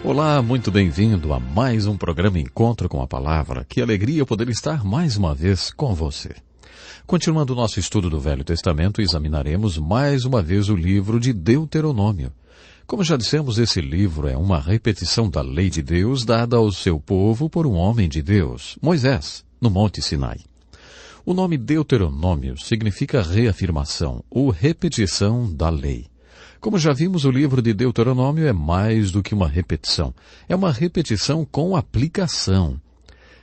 Olá, muito bem-vindo a mais um programa Encontro com a Palavra. Que alegria poder estar mais uma vez com você. Continuando o nosso estudo do Velho Testamento, examinaremos mais uma vez o livro de Deuteronômio. Como já dissemos, esse livro é uma repetição da lei de Deus dada ao seu povo por um homem de Deus, Moisés, no Monte Sinai. O nome Deuteronômio significa reafirmação ou repetição da lei. Como já vimos, o livro de Deuteronômio é mais do que uma repetição. É uma repetição com aplicação.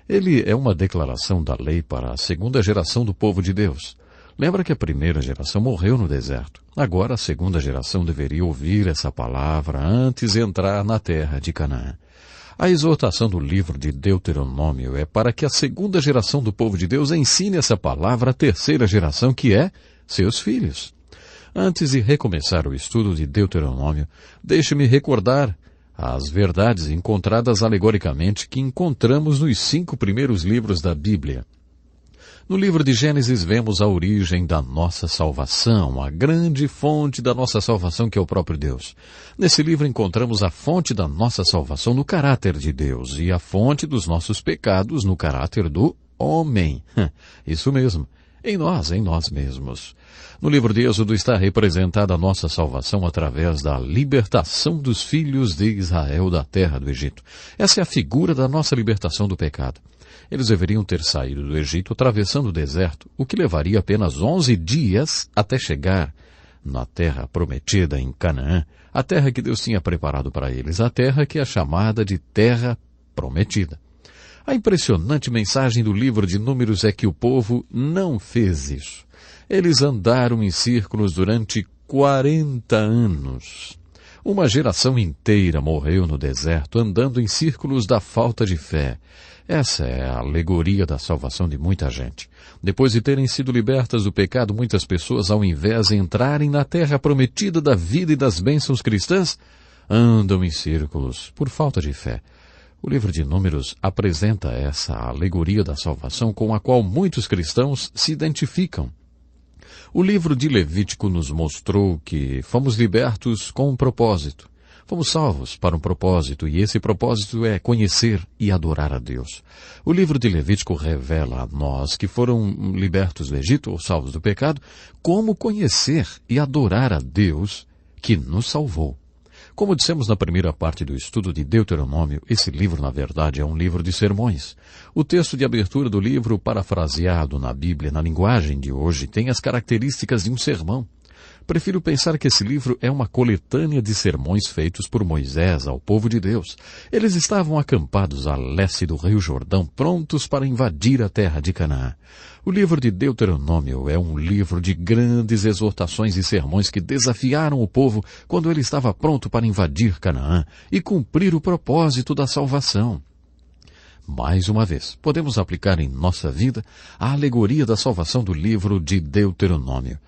Ele é uma declaração da lei para a segunda geração do povo de Deus. Lembra que a primeira geração morreu no deserto. Agora a segunda geração deveria ouvir essa palavra antes de entrar na terra de Canaã. A exortação do livro de Deuteronômio é para que a segunda geração do povo de Deus ensine essa palavra à terceira geração, que é seus filhos. Antes de recomeçar o estudo de Deuteronômio, deixe-me recordar as verdades encontradas alegoricamente que encontramos nos 5 primeiros livros da Bíblia. No livro de Gênesis vemos a origem da nossa salvação, a grande fonte da nossa salvação que é o próprio Deus. Nesse livro encontramos a fonte da nossa salvação no caráter de Deus e a fonte dos nossos pecados no caráter do homem. Isso mesmo, em nós mesmos. No livro de Êxodo está representada a nossa salvação através da libertação dos filhos de Israel da terra do Egito. Essa é a figura da nossa libertação do pecado. Eles deveriam ter saído do Egito atravessando o deserto, o que levaria apenas 11 dias até chegar na terra prometida em Canaã, a terra que Deus tinha preparado para eles, a terra que é chamada de terra prometida. A impressionante mensagem do livro de Números é que o povo não fez isso. Eles andaram em círculos durante 40 anos. Uma geração inteira morreu no deserto, andando em círculos da falta de fé. Essa é a alegoria da salvação de muita gente. Depois de terem sido libertas do pecado, muitas pessoas, ao invés de entrarem na terra prometida da vida e das bênçãos cristãs, andam em círculos por falta de fé. O livro de Números apresenta essa alegoria da salvação com a qual muitos cristãos se identificam. O livro de Levítico nos mostrou que fomos libertos com um propósito. Fomos salvos para um propósito, e esse propósito é conhecer e adorar a Deus. O livro de Levítico revela a nós que foram libertos do Egito, ou salvos do pecado, como conhecer e adorar a Deus que nos salvou. Como dissemos na primeira parte do estudo de Deuteronômio, esse livro, na verdade, é um livro de sermões. O texto de abertura do livro, parafraseado na Bíblia, na linguagem de hoje, tem as características de um sermão. Prefiro pensar que esse livro é uma coletânea de sermões feitos por Moisés ao povo de Deus. Eles estavam acampados a leste do Rio Jordão, prontos para invadir a terra de Canaã. O livro de Deuteronômio é um livro de grandes exortações e sermões que desafiaram o povo quando ele estava pronto para invadir Canaã e cumprir o propósito da salvação. Mais uma vez, podemos aplicar em nossa vida a alegoria da salvação do livro de Deuteronômio.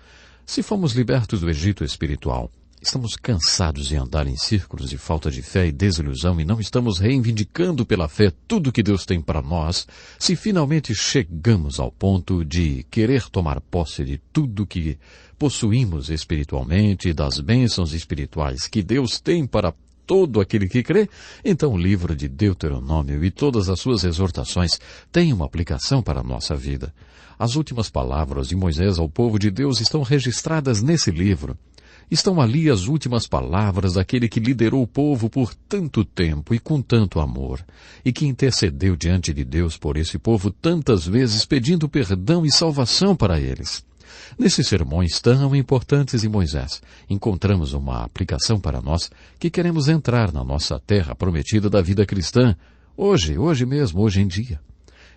Se fomos libertos do Egito espiritual, estamos cansados de andar em círculos de falta de fé e desilusão e não estamos reivindicando pela fé tudo que Deus tem para nós, se finalmente chegamos ao ponto de querer tomar posse de tudo que possuímos espiritualmente e das bênçãos espirituais que Deus tem para todo aquele que crê, então o livro de Deuteronômio e todas as suas exortações têm uma aplicação para a nossa vida. As últimas palavras de Moisés ao povo de Deus estão registradas nesse livro. Estão ali as últimas palavras daquele que liderou o povo por tanto tempo e com tanto amor, e que intercedeu diante de Deus por esse povo tantas vezes pedindo perdão e salvação para eles. Nesses sermões tão importantes de Moisés, encontramos uma aplicação para nós que queremos entrar na nossa terra prometida da vida cristã, hoje mesmo, hoje em dia.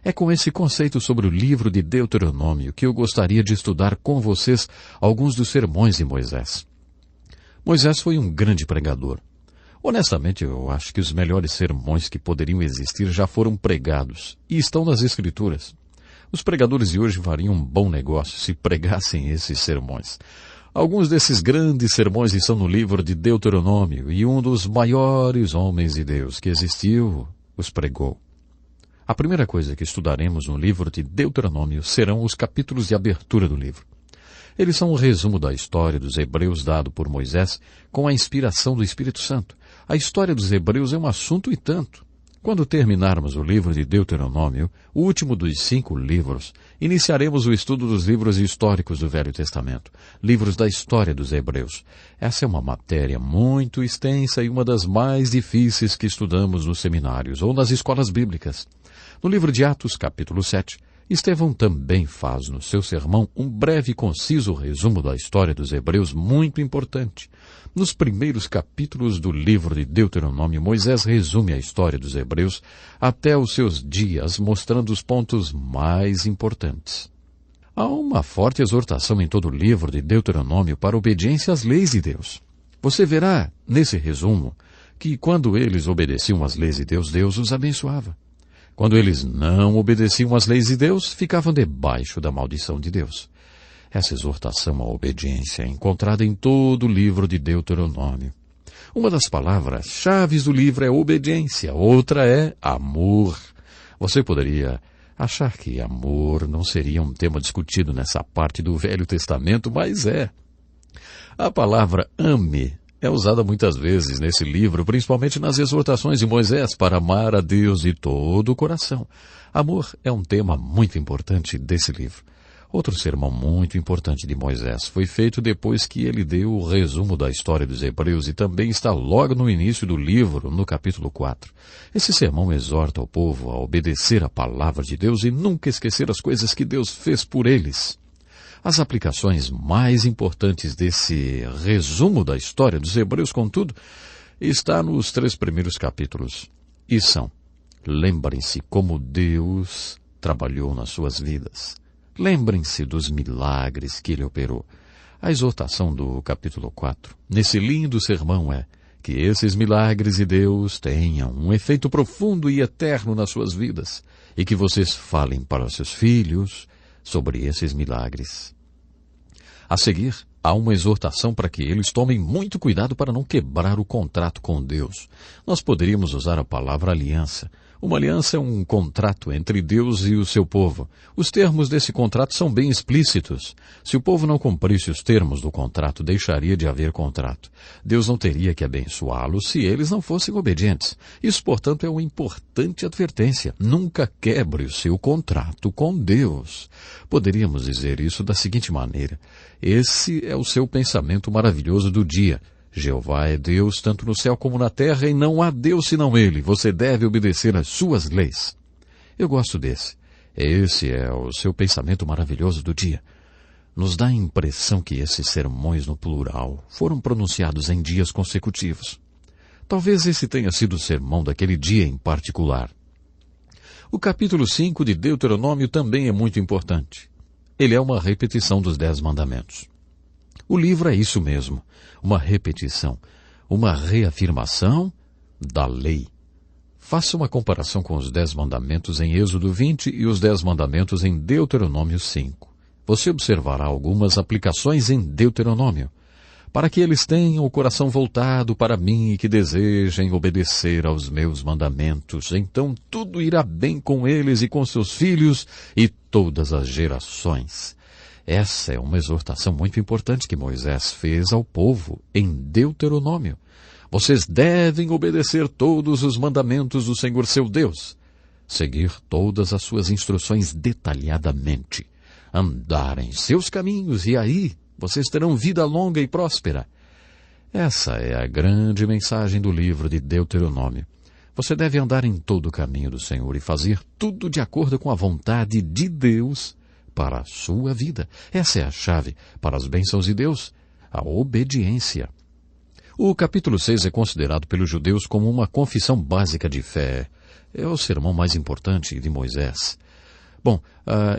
É com esse conceito sobre o livro de Deuteronômio que eu gostaria de estudar com vocês alguns dos sermões de Moisés. Moisés foi um grande pregador. Honestamente, eu acho que os melhores sermões que poderiam existir já foram pregados e estão nas Escrituras. Os pregadores de hoje fariam um bom negócio se pregassem esses sermões. Alguns desses grandes sermões estão no livro de Deuteronômio e um dos maiores homens de Deus que existiu os pregou. A primeira coisa que estudaremos no livro de Deuteronômio serão os capítulos de abertura do livro. Eles são um resumo da história dos hebreus dado por Moisés com a inspiração do Espírito Santo. A história dos Hebreus é um assunto e tanto. Quando terminarmos o livro de Deuteronômio, o último dos 5 livros, iniciaremos o estudo dos livros históricos do Velho Testamento, livros da história dos Hebreus. Essa é uma matéria muito extensa e uma das mais difíceis que estudamos nos seminários ou nas escolas bíblicas. No livro de Atos, capítulo 7, Estevão também faz no seu sermão um breve e conciso resumo da história dos Hebreus muito importante. Nos primeiros capítulos do livro de Deuteronômio, Moisés resume a história dos Hebreus até os seus dias, mostrando os pontos mais importantes. Há uma forte exortação em todo o livro de Deuteronômio para a obediência às leis de Deus. Você verá, nesse resumo, que quando eles obedeciam às leis de Deus, Deus os abençoava. Quando eles não obedeciam às leis de Deus, ficavam debaixo da maldição de Deus. Essa exortação à obediência é encontrada em todo o livro de Deuteronômio. Uma das palavras-chave do livro é obediência, outra é amor. Você poderia achar que amor não seria um tema discutido nessa parte do Velho Testamento, mas é. A palavra ame é usada muitas vezes nesse livro, principalmente nas exortações de Moisés para amar a Deus de todo o coração. Amor é um tema muito importante desse livro. Outro sermão muito importante de Moisés foi feito depois que ele deu o resumo da história dos Hebreus e também está logo no início do livro, no capítulo 4. Esse sermão exorta o povo a obedecer a palavra de Deus e nunca esquecer as coisas que Deus fez por eles. As aplicações mais importantes desse resumo da história dos Hebreus, contudo, está nos 3 primeiros capítulos. E são: lembrem-se como Deus trabalhou nas suas vidas. Lembrem-se dos milagres que Ele operou. A exortação do capítulo 4, nesse lindo sermão, é que esses milagres de Deus tenham um efeito profundo e eterno nas suas vidas e que vocês falem para os seus filhos sobre esses milagres. A seguir, há uma exortação para que eles tomem muito cuidado para não quebrar o contrato com Deus. Nós poderíamos usar a palavra aliança. Uma aliança é um contrato entre Deus e o seu povo. Os termos desse contrato são bem explícitos. Se o povo não cumprisse os termos do contrato, deixaria de haver contrato. Deus não teria que abençoá-los se eles não fossem obedientes. Isso, portanto, é uma importante advertência. Nunca quebre o seu contrato com Deus. Poderíamos dizer isso da seguinte maneira: esse é o seu pensamento maravilhoso do dia. Jeová é Deus tanto no céu como na terra, e não há Deus senão Ele. Você deve obedecer às suas leis. Eu gosto desse. Esse é o seu pensamento maravilhoso do dia. Nos dá a impressão que esses sermões no plural foram pronunciados em dias consecutivos. Talvez esse tenha sido o sermão daquele dia em particular. O capítulo 5 de Deuteronômio também é muito importante. Ele é uma repetição dos 10 mandamentos. O livro é isso mesmo, uma repetição, uma reafirmação da lei. Faça uma comparação com os 10 mandamentos em Êxodo 20 e os 10 mandamentos em Deuteronômio 5. Você observará algumas aplicações em Deuteronômio, para que eles tenham o coração voltado para mim e que desejem obedecer aos meus mandamentos. Então tudo irá bem com eles e com seus filhos e todas as gerações. Essa é uma exortação muito importante que Moisés fez ao povo em Deuteronômio. Vocês devem obedecer todos os mandamentos do Senhor seu Deus, seguir todas as suas instruções detalhadamente, andar em seus caminhos e aí vocês terão vida longa e próspera. Essa é a grande mensagem do livro de Deuteronômio. Você deve andar em todo o caminho do Senhor e fazer tudo de acordo com a vontade de Deus para a sua vida. Essa é a chave para as bênçãos de Deus, a obediência. O capítulo 6 é considerado pelos judeus como uma confissão básica de fé. É o sermão mais importante de Moisés. Bom,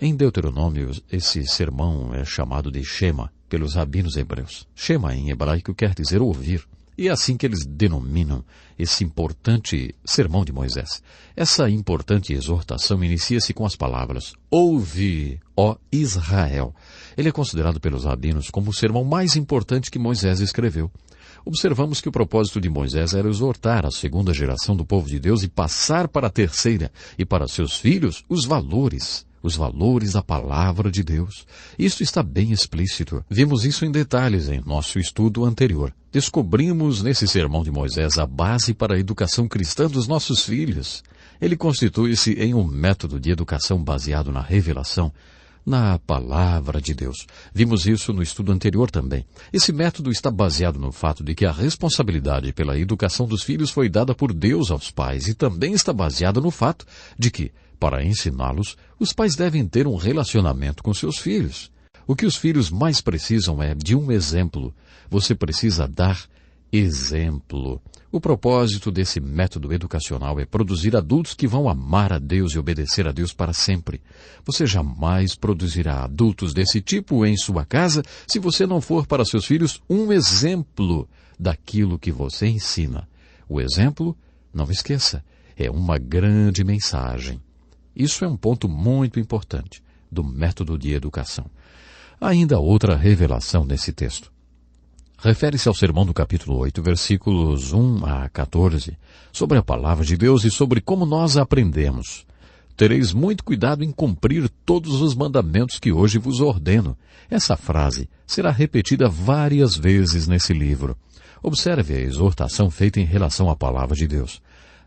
em Deuteronômio, esse sermão é chamado de Shema pelos rabinos hebreus. Shema em hebraico quer dizer ouvir. E é assim que eles denominam esse importante sermão de Moisés. Essa importante exortação inicia-se com as palavras: ouve, ó Israel. Ele é considerado pelos rabinos como o sermão mais importante que Moisés escreveu. Observamos que o propósito de Moisés era exortar a segunda geração do povo de Deus e passar para a terceira e para seus filhos os valores, os valores da palavra de Deus. Isto está bem explícito. Vimos isso em detalhes em nosso estudo anterior. Descobrimos nesse sermão de Moisés a base para a educação cristã dos nossos filhos. Ele constitui-se em um método de educação baseado na revelação, na palavra de Deus. Vimos isso no estudo anterior também. Esse método está baseado no fato de que a responsabilidade pela educação dos filhos foi dada por Deus aos pais e também está baseado no fato de que, para ensiná-los, os pais devem ter um relacionamento com seus filhos. O que os filhos mais precisam é de um exemplo. Você precisa dar exemplo. O propósito desse método educacional é produzir adultos que vão amar a Deus e obedecer a Deus para sempre. Você jamais produzirá adultos desse tipo em sua casa se você não for para seus filhos um exemplo daquilo que você ensina. O exemplo, não esqueça, é uma grande mensagem. Isso é um ponto muito importante do método de educação. Há ainda outra revelação nesse texto. Refere-se ao sermão do capítulo 8, versículos 1 a 14, sobre a palavra de Deus e sobre como nós a aprendemos. Tereis muito cuidado em cumprir todos os mandamentos que hoje vos ordeno. Essa frase será repetida várias vezes nesse livro. Observe a exortação feita em relação à palavra de Deus.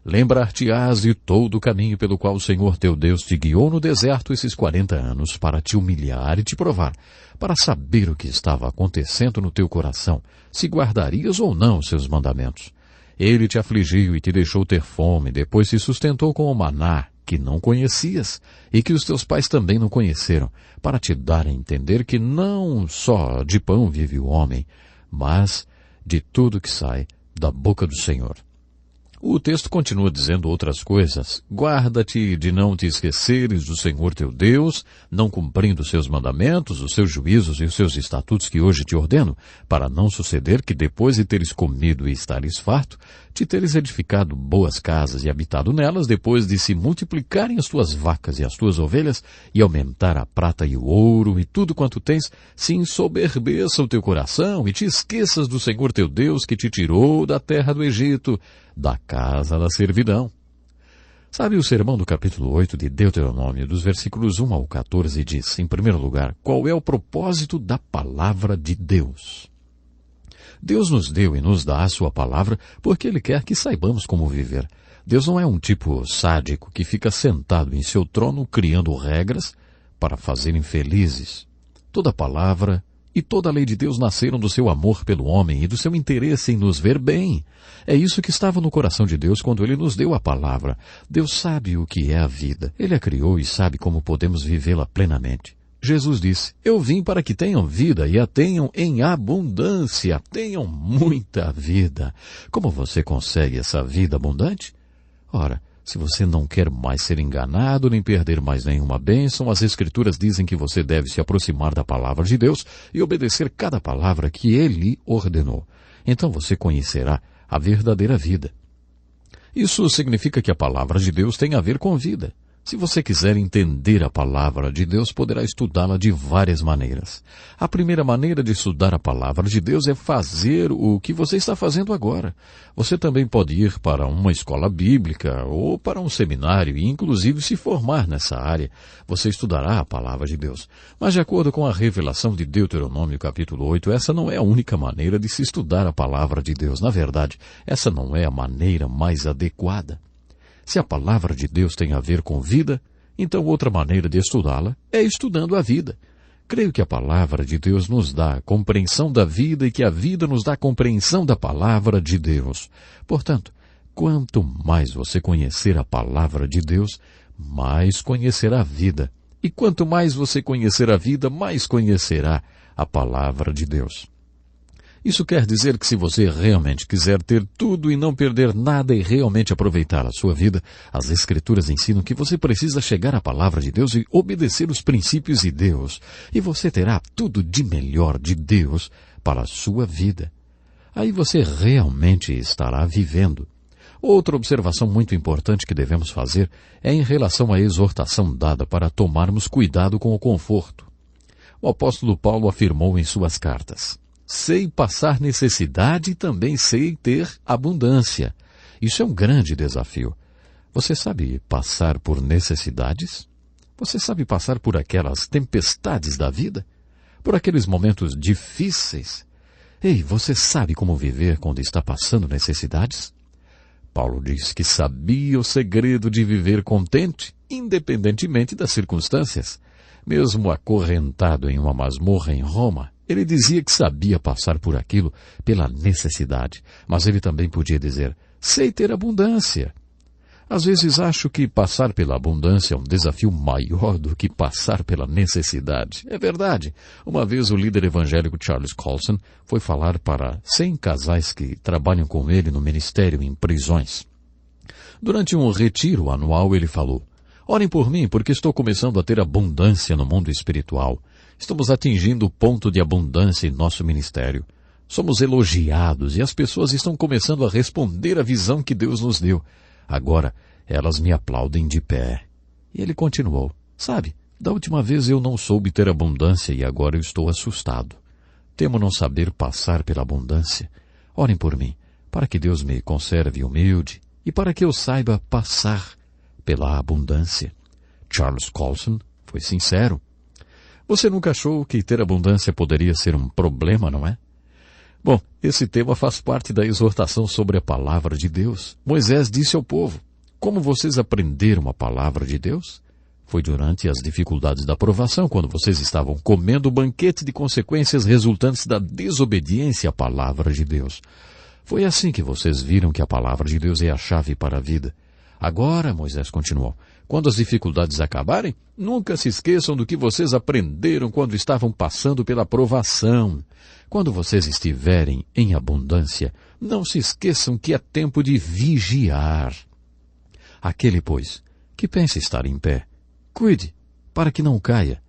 Lembrar-te-ás de todo o caminho pelo qual o Senhor teu Deus te guiou no deserto esses 40 anos para te humilhar e te provar, para saber o que estava acontecendo no teu coração, se guardarias ou não os seus mandamentos. Ele te afligiu e te deixou ter fome, depois te sustentou com o maná, que não conhecias, e que os teus pais também não conheceram, para te dar a entender que não só de pão vive o homem, mas de tudo que sai da boca do Senhor. O texto continua dizendo outras coisas. Guarda-te de não te esqueceres do Senhor teu Deus, não cumprindo os seus mandamentos, os seus juízos e os seus estatutos que hoje te ordeno, para não suceder que depois de teres comido e estares farto, te teres edificado boas casas e habitado nelas, depois de se multiplicarem as tuas vacas e as tuas ovelhas, e aumentar a prata e o ouro e tudo quanto tens, se ensoberbeça o teu coração e te esqueças do Senhor teu Deus que te tirou da terra do Egito, da casa da servidão. Sabe, o sermão do capítulo 8 de Deuteronômio, dos versículos 1 ao 14, diz, em primeiro lugar, qual é o propósito da palavra de Deus? Deus nos deu e nos dá a sua palavra porque Ele quer que saibamos como viver. Deus não é um tipo sádico que fica sentado em seu trono criando regras para fazerem felizes. Toda palavra e toda a lei de Deus nasceram do seu amor pelo homem e do seu interesse em nos ver bem. É isso que estava no coração de Deus quando Ele nos deu a palavra. Deus sabe o que é a vida. Ele a criou e sabe como podemos vivê-la plenamente. Jesus disse, eu vim para que tenham vida e a tenham em abundância, tenham muita vida. Como você consegue essa vida abundante? Ora, se você não quer mais ser enganado nem perder mais nenhuma bênção, as Escrituras dizem que você deve se aproximar da palavra de Deus e obedecer cada palavra que Ele ordenou. Então você conhecerá a verdadeira vida. Isso significa que a palavra de Deus tem a ver com vida. Se você quiser entender a palavra de Deus, poderá estudá-la de várias maneiras. A primeira maneira de estudar a palavra de Deus é fazer o que você está fazendo agora. Você também pode ir para uma escola bíblica ou para um seminário e, inclusive, se formar nessa área. Você estudará a palavra de Deus. Mas, de acordo com a revelação de Deuteronômio capítulo 8, essa não é a única maneira de se estudar a palavra de Deus. Na verdade, essa não é a maneira mais adequada. Se a palavra de Deus tem a ver com vida, então outra maneira de estudá-la é estudando a vida. Creio que a palavra de Deus nos dá a compreensão da vida e que a vida nos dá a compreensão da palavra de Deus. Portanto, quanto mais você conhecer a palavra de Deus, mais conhecerá a vida. E quanto mais você conhecer a vida, mais conhecerá a palavra de Deus. Isso quer dizer que se você realmente quiser ter tudo e não perder nada e realmente aproveitar a sua vida, as Escrituras ensinam que você precisa chegar à palavra de Deus e obedecer os princípios de Deus. E você terá tudo de melhor de Deus para a sua vida. Aí você realmente estará vivendo. Outra observação muito importante que devemos fazer é em relação à exortação dada para tomarmos cuidado com o conforto. O apóstolo Paulo afirmou em suas cartas, sei passar necessidade e também sei ter abundância. Isso é um grande desafio. Você sabe passar por necessidades? Você sabe passar por aquelas tempestades da vida? Por aqueles momentos difíceis? Ei, você sabe como viver quando está passando necessidades? Paulo diz que sabia o segredo de viver contente, independentemente das circunstâncias. Mesmo acorrentado em uma masmorra em Roma, ele dizia que sabia passar por aquilo pela necessidade, mas ele também podia dizer, sei ter abundância. Às vezes acho que passar pela abundância é um desafio maior do que passar pela necessidade. É verdade. Uma vez o líder evangélico Charles Colson foi falar para 100 casais que trabalham com ele no ministério em prisões. Durante um retiro anual ele falou, orem por mim porque estou começando a ter abundância no mundo espiritual. Estamos atingindo o ponto de abundância em nosso ministério. Somos elogiados e as pessoas estão começando a responder à visão que Deus nos deu. Agora, elas me aplaudem de pé. E ele continuou, sabe, da última vez eu não soube ter abundância e agora eu estou assustado. Temo não saber passar pela abundância. Orem por mim, para que Deus me conserve humilde e para que eu saiba passar pela abundância. Charles Colson foi sincero. Você nunca achou que ter abundância poderia ser um problema, não é? Bom, esse tema faz parte da exortação sobre a palavra de Deus. Moisés disse ao povo, como vocês aprenderam a palavra de Deus? Foi durante as dificuldades da provação, quando vocês estavam comendo o banquete de consequências resultantes da desobediência à palavra de Deus. Foi assim que vocês viram que a palavra de Deus é a chave para a vida. Agora, Moisés continuou, quando as dificuldades acabarem, nunca se esqueçam do que vocês aprenderam quando estavam passando pela provação. Quando vocês estiverem em abundância, não se esqueçam que é tempo de vigiar. Aquele, pois, que pensa estar em pé, cuide, para que não caia.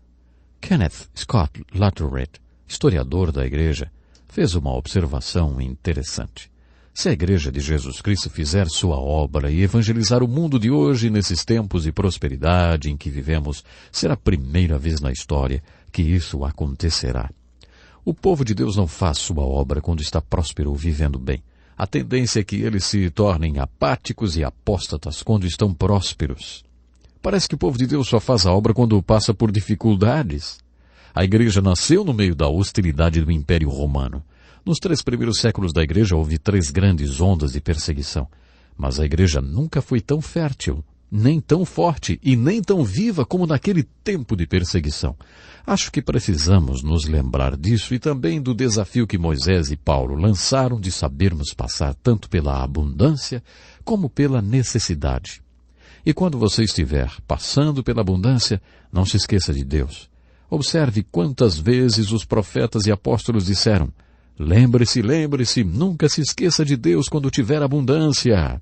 Kenneth Scott Latourette, historiador da igreja, fez uma observação interessante. Se a Igreja de Jesus Cristo fizer sua obra e evangelizar o mundo de hoje nesses tempos de prosperidade em que vivemos, será a primeira vez na história que isso acontecerá. O povo de Deus não faz sua obra quando está próspero ou vivendo bem. A tendência é que eles se tornem apáticos e apóstatas quando estão prósperos. Parece que o povo de Deus só faz a obra quando passa por dificuldades. A igreja nasceu no meio da hostilidade do Império Romano. Nos 3 primeiros séculos da igreja houve 3 grandes ondas de perseguição. Mas a igreja nunca foi tão fértil, nem tão forte e nem tão viva como naquele tempo de perseguição. Acho que precisamos nos lembrar disso e também do desafio que Moisés e Paulo lançaram de sabermos passar tanto pela abundância como pela necessidade. E quando você estiver passando pela abundância, não se esqueça de Deus. Observe quantas vezes os profetas e apóstolos disseram, lembre-se, lembre-se, nunca se esqueça de Deus quando tiver abundância.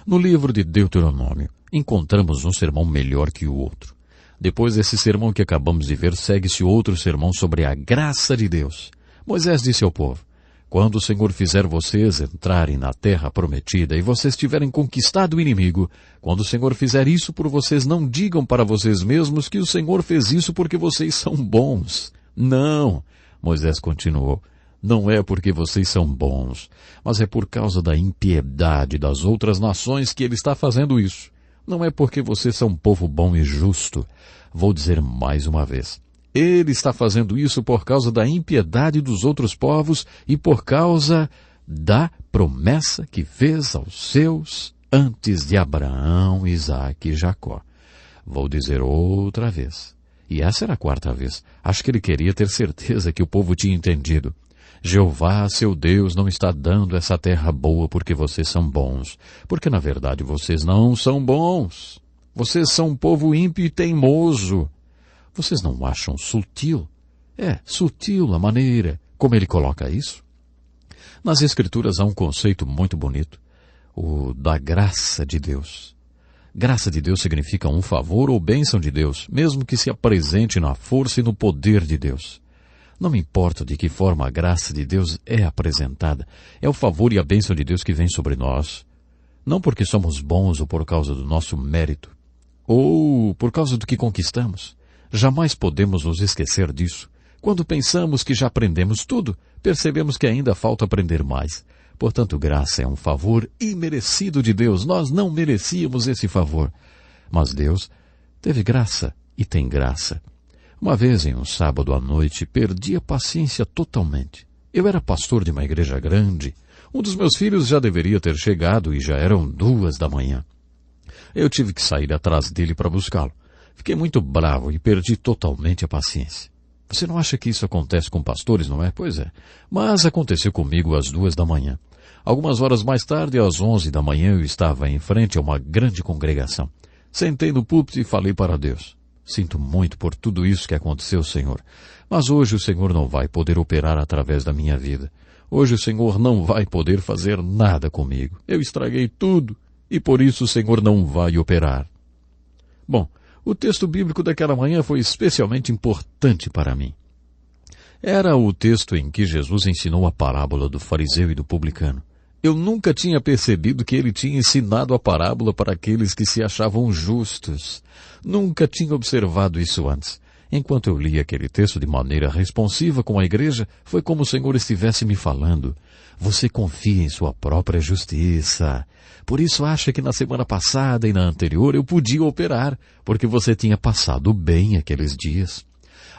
No livro de Deuteronômio, encontramos um sermão melhor que o outro. Depois desse sermão que acabamos de ver, segue-se outro sermão sobre a graça de Deus. Moisés disse ao povo, quando o Senhor fizer vocês entrarem na terra prometida e vocês tiverem conquistado o inimigo, quando o Senhor fizer isso por vocês, não digam para vocês mesmos que o Senhor fez isso porque vocês são bons. Não, Moisés continuou. Não é porque vocês são bons, mas é por causa da impiedade das outras nações que ele está fazendo isso. Não é porque vocês são um povo bom e justo. Vou dizer mais uma vez. Ele está fazendo isso por causa da impiedade dos outros povos e por causa da promessa que fez aos seus antes de Abraão, Isaque e Jacó. Vou dizer outra vez. E essa era a 4ª vez. Acho que ele queria ter certeza que o povo tinha entendido. Jeová, seu Deus, não está dando essa terra boa porque vocês são bons, porque na verdade vocês não são bons. Vocês são um povo ímpio e teimoso. Vocês não acham sutil? É, sutil a maneira como ele coloca isso. Nas Escrituras há um conceito muito bonito, o da graça de Deus. Graça de Deus significa um favor ou bênção de Deus, mesmo que se apresente na força e no poder de Deus. Não me importa de que forma a graça de Deus é apresentada. É o favor e a bênção de Deus que vem sobre nós. Não porque somos bons ou por causa do nosso mérito. Ou por causa do que conquistamos. Jamais podemos nos esquecer disso. Quando pensamos que já aprendemos tudo, percebemos que ainda falta aprender mais. Portanto, graça é um favor imerecido de Deus. Nós não merecíamos esse favor. Mas Deus Teve graça e tem graça. Uma vez, em um sábado à noite, perdi a paciência totalmente. Eu era pastor de uma igreja grande. Um dos meus filhos já deveria ter chegado e já eram 2 da manhã. Eu tive que sair atrás dele para buscá-lo. Fiquei muito bravo e perdi totalmente a paciência. Você não acha que isso acontece com pastores, não é? Pois é. Mas aconteceu comigo às 2 da manhã. Algumas horas mais tarde, às 11 da manhã, eu estava em frente a uma grande congregação. Sentei no púlpito e falei para Deus. Sinto muito por tudo isso que aconteceu, Senhor. Mas hoje o Senhor não vai poder operar através da minha vida. Hoje o Senhor não vai poder fazer nada comigo. Eu estraguei tudo e por isso o Senhor não vai operar. Bom, o texto bíblico daquela manhã foi especialmente importante para mim. Era o texto em que Jesus ensinou a parábola do fariseu e do publicano. Eu nunca tinha percebido que ele tinha ensinado a parábola para aqueles que se achavam justos. Nunca tinha observado isso antes. Enquanto eu lia aquele texto de maneira responsiva com a igreja, foi como o Senhor estivesse me falando. Você confia em sua própria justiça. Por isso acha que na semana passada e na anterior eu podia operar, porque você tinha passado bem aqueles dias.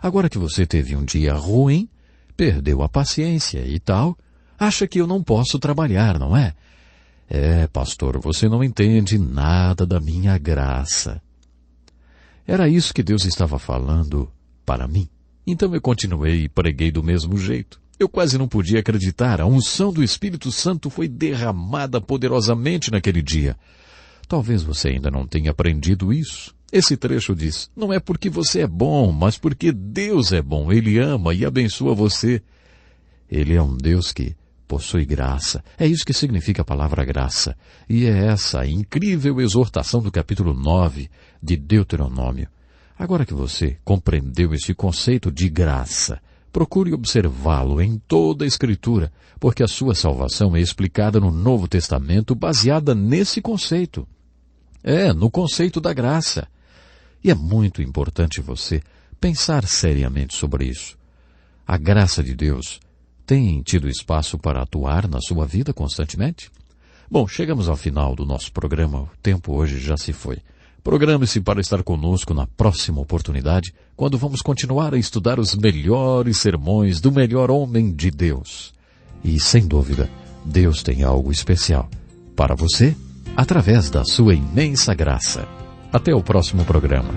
Agora que você teve um dia ruim, perdeu a paciência e tal, acha que eu não posso trabalhar, não é? É, pastor, você não entende nada da minha graça. Era isso que Deus estava falando para mim. Então eu continuei e preguei do mesmo jeito. Eu quase não podia acreditar. A unção do Espírito Santo foi derramada poderosamente naquele dia. Talvez você ainda não tenha aprendido isso. Esse trecho diz, não é porque você é bom, mas porque Deus é bom. Ele ama e abençoa você. Ele é um Deus que possui graça. É isso que significa a palavra graça. E é essa a incrível exortação do capítulo 9 de Deuteronômio. Agora que você compreendeu este conceito de graça, procure observá-lo em toda a Escritura, porque a sua salvação é explicada no Novo Testamento baseada nesse conceito. No conceito da graça. E é muito importante você pensar seriamente sobre isso. A graça de Deus tem tido espaço para atuar na sua vida constantemente? Bom, chegamos ao final do nosso programa. O tempo hoje já se foi. Programe-se para estar conosco na próxima oportunidade, quando vamos continuar a estudar os melhores sermões do melhor homem de Deus. E, sem dúvida, Deus tem algo especial para você, através da sua imensa graça. Até o próximo programa.